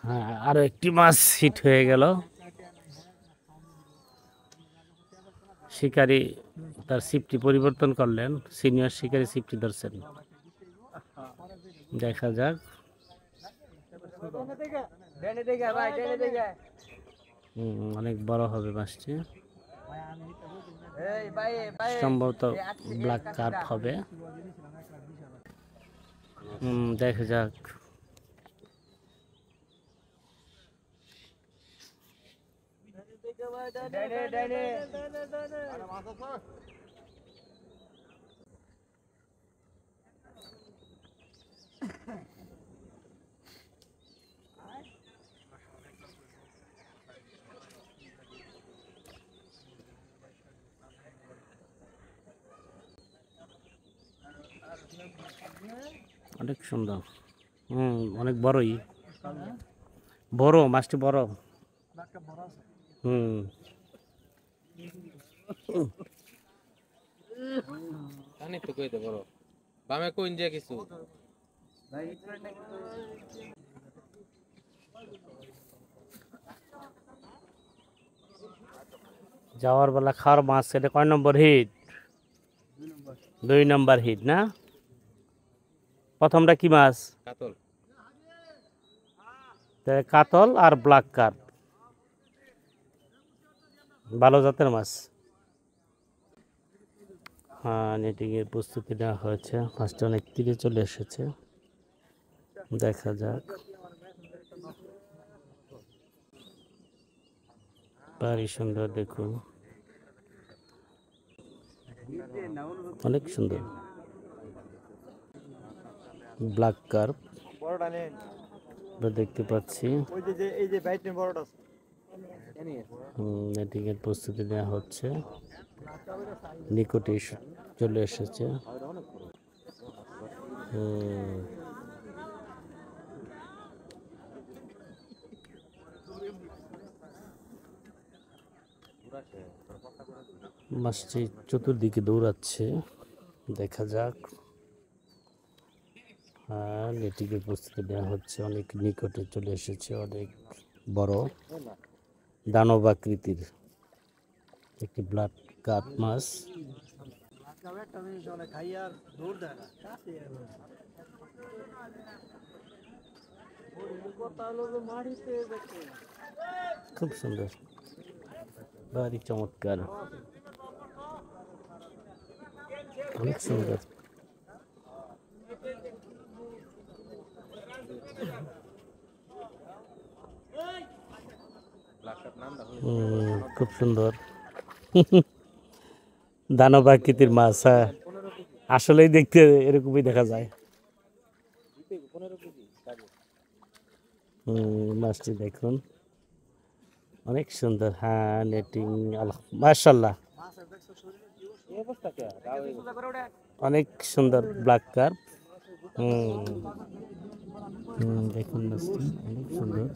হ্যাঁ, আরো একটি মাছ হিট হয়ে গেল। শিকারী তার ছিপটি পরিবর্তন করলেন, সিনিয়র শিকারী ছিপটি ধরছেন। দেখা যাক। অনেক বড় হবে মাছটি, সম্ভবত ব্ল্যাক কার্প হবে। দেখা যাক। অনেক সুন্দর। অনেক বড়ই, বড় মাছটি, বড়। জানি তো কইতে বড় বামে কোন যে কিছু যাওয়ার বেলা খাওয়ার মাছ। এটা কয় নম্বর হিট? 2 নম্বর হিট না? প্রথমটা কি মাছ? কাতল। কাতল আর ব্ল্যাক কার্প, ভালো জাতের মাছ। হ্যাঁ, নেটিং এর প্রস্তুতি নেওয়া হয়েছে। মাছটা অনেক তীরে চলে এসেছে। দেখা যাক। ভারী সুন্দর, দেখুন, অনেক সুন্দর ব্ল্যাক কার্প দেখতে পাচ্ছি। নেটিং এর প্রস্তুতি নেওয়া হচ্ছে, নিকটে চলে এসেছে। মাছটি চতুর্দিকে দৌড়াচ্ছে, দেখা যাক। হ্যাঁ, নেটিংয়ের প্রস্তুতি নেওয়া হচ্ছে, অনেক নিকটে চলে এসেছে। অনেক বড় দানব আকৃতির একটি ব্ল্যাক কার্প মাছ। খুব সুন্দর, ভারী চমৎকার, অনেক সুন্দর। খুব সুন্দর দানব আকৃতির মাছ। হ্যাঁ, আসলেই দেখতে এরকমই দেখা যায়। মাছটি দেখুন, অনেক সুন্দর। হ্যাঁ, নেটিং, মাশাআল্লাহ, অনেক সুন্দর ব্ল্যাক কার্প। দেখুন মাছটি অনেক সুন্দর।